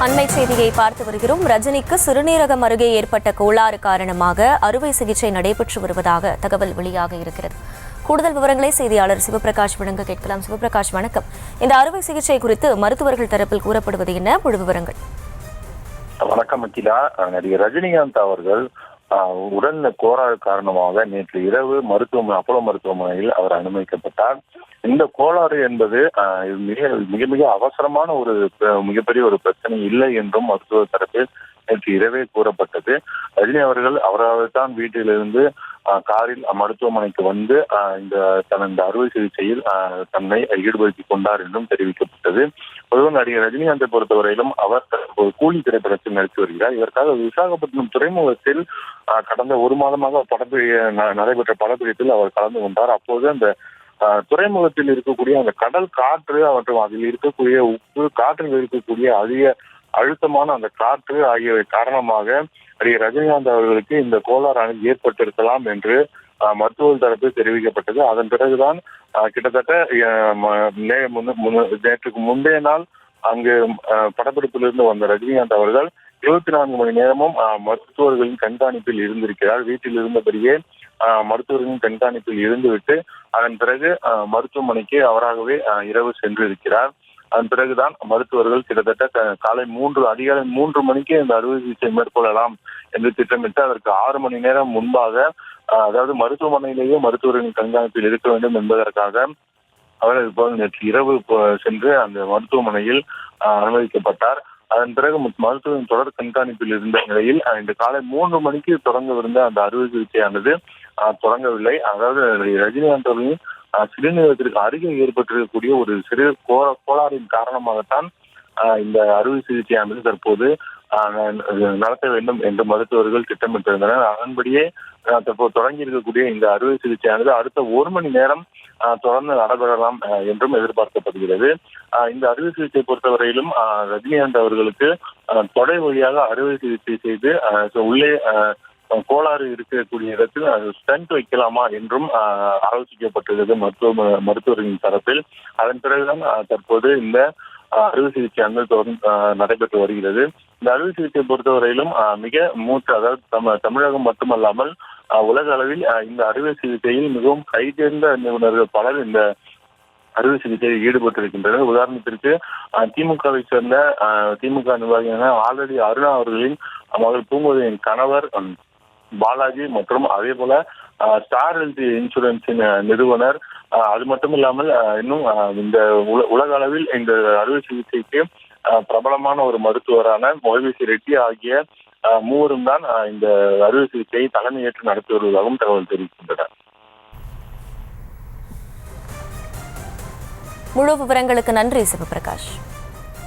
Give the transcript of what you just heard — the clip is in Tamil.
அண்மை செய்தியை பார்த்து வருகிறோம். ரஜினிக்கு சிறுநீரகம் அருகே ஏற்பட்ட கோளாறு காரணமாக அறுவை சிகிச்சை நடைபெற்று வருவதாக தகவல் வெளியாக இருக்கிறது. கூடுதல் விவரங்களை செய்தியாளர் சிவபிரகாஷ் வழங்க கேட்கலாம். சிவபிரகாஷ், வணக்கம். இந்த அறுவை சிகிச்சை குறித்து மருத்துவர்கள் தரப்பில் கூறப்படுவது என்ன? முழு விவரங்கள். வணக்கம் அகிலா. நடிகர் ரஜினிகாந்த் அவர்கள் உடல் கோளாறு காரணமாக நேற்று இரவு அப்போலோ மருத்துவமனையில் அவர் அனுமதிக்கப்பட்டார். இந்த கோளாறு என்பது மிக மிக அவசரமான ஒரு மிகப்பெரிய ஒரு பிரச்சனை இல்லை என்றும் மருத்துவ தரப்பில் நேற்று இரவே கூறப்பட்டது. ரஜினி அவர்கள் அவராகத்தான் வீட்டிலிருந்து காரில் மருத்துவமனைக்கு வந்து இந்த அறுவை சிகிச்சையில் தன்னை ஈடுபடுத்திக் கொண்டார் என்றும் தெரிவிக்கப்பட்டது. பொதுவாக நடிகர் ரஜினிகாந்தை பொறுத்தவரையிலும் அவர் ஒரு கூலி திரைப்படத்தில் நடித்து வருகிறார். இதற்காக விசாகப்பட்டினம் துறைமுகத்தில் கடந்த ஒரு மாதமாக நடைபெற்ற படப்பிடிப்பில் அவர் கலந்து கொண்டார். அப்போது அந்த துறைமுகத்தில் இருக்கக்கூடிய அந்த கடல் காற்று மற்றும் அதில் இருக்கக்கூடிய உப்பு, காற்றில் இருக்கக்கூடிய அதிக அழுத்தமான அந்த காற்று ஆகியவை காரணமாக நடிகர் ரஜினிகாந்த் அவர்களுக்கு இந்த கோளாறு ஏற்பட்டிருக்கலாம் என்று மருத்துவ தரப்பில் தெரிவிக்கப்பட்டது. அதன் பிறகுதான் கிட்டத்தட்ட நேற்றுக்கு முந்தைய நாள் அங்கு படப்பிடிப்பிலிருந்து வந்த ரஜினிகாந்த் அவர்கள் 24 மணி நேரமும் மருத்துவர்களின் கண்காணிப்பில் இருந்திருக்கிறார். வீட்டில் இருந்தபடியே மருத்துவர்களின் கண்காணிப்பில் இருந்துவிட்டு அதன் பிறகு மருத்துவமனைக்கு அவராகவே இரவு சென்றிருக்கிறார். அதன் பிறகுதான் மருத்துவர்கள் கிட்டத்தட்ட அதிகாலை 3 மணிக்கு இந்த அறுவை சிகிச்சை மேற்கொள்ளலாம் என்று திட்டமிட்டு அதற்கு 6 மணி நேரம் முன்பாக, அதாவது மருத்துவமனையிலேயே மருத்துவர்களின் கண்காணிப்பில் இருக்க வேண்டும் என்பதற்காக அவர் இப்போது நேற்று இரவு சென்று அந்த மருத்துவமனையில் அனுமதிக்கப்பட்டார். அதன் பிறகு மருத்துவரின் தொடர் கண்காணிப்பில் இருந்த நிலையில் இன்று காலை 3 மணிக்கு தொடங்கவிருந்த அந்த அறுவை சிகிச்சையானது தொடங்கவில்லை. அதாவது ரஜினிகாந்த் அவர்களின் சிறுநீரகத்திற்கு அருகே ஏற்பட்டிருக்கக்கூடிய ஒரு சிறு கோளாறின் காரணமாகத்தான் இந்த அறுவை சிகிச்சையானது தற்போது நடத்த வேண்டும் என்று மருத்துவர்கள் திட்டமிட்டிருந்தனர். அதன்படியே தற்போது தொடங்கி இருக்கக்கூடிய இந்த அறுவை சிகிச்சையானது அடுத்த 1 மணி நேரம் தொடர்ந்து நடைபெறலாம் என்றும் எதிர்பார்க்கப்படுகிறது. இந்த அறுவை சிகிச்சை பொறுத்தவரையிலும் ரஜினிகாந்த் அவர்களுக்கு தொடை வழியாக அறுவை சிகிச்சை செய்து உள்ளே கோளாறு இருக்கக்கூடிய இடத்தில் ஸ்டண்ட் வைக்கலாமா என்றும் ஆலோசிக்கப்பட்டுள்ளது மருத்துவர்களின் தரப்பில். அதன் பிறகுதான் தற்போது இந்த அறுவை சிகிச்சை தொடர்ந்து நடைபெற்று வருகிறது. இந்த அறுவை சிகிச்சை பொறுத்தவரையிலும் அதாவது தமிழகம் மட்டுமல்லாமல் உலக அளவில் இந்த அறுவை சிகிச்சையில் மிகவும் கைதேர்ந்த நிபுணர்கள் பலர் இந்த அறுவை சிகிச்சையில் ஈடுபட்டிருக்கின்றனர். உதாரணத்திற்கு திமுகவை சேர்ந்த திமுக நிர்வாகியான ஆல்ரெடி அருணா அவர்களின் மகள் பூங்கோதையின் கணவர் பாலாஜி மற்றும் அதே போல ஸ்டார் ஹெல்த் இன்சூரன்ஸின் நிறுவனர், அது மட்டும் இல்லாமல் இன்னும் இந்த உலக அளவில் இந்த அறுவை சிகிச்சைக்கு பிரபலமான ஒரு மருத்துவரான மொய்விசி ரெட்டி ஆகிய மூவரும் தான் இந்த அறுவை சிகிச்சையை தலைமையேற்று நடத்தி வருவதாகவும் தகவல் தெரிவிக்கின்றனர். முழு விவரங்களுக்கு நன்றி சிவபிரகாஷ்.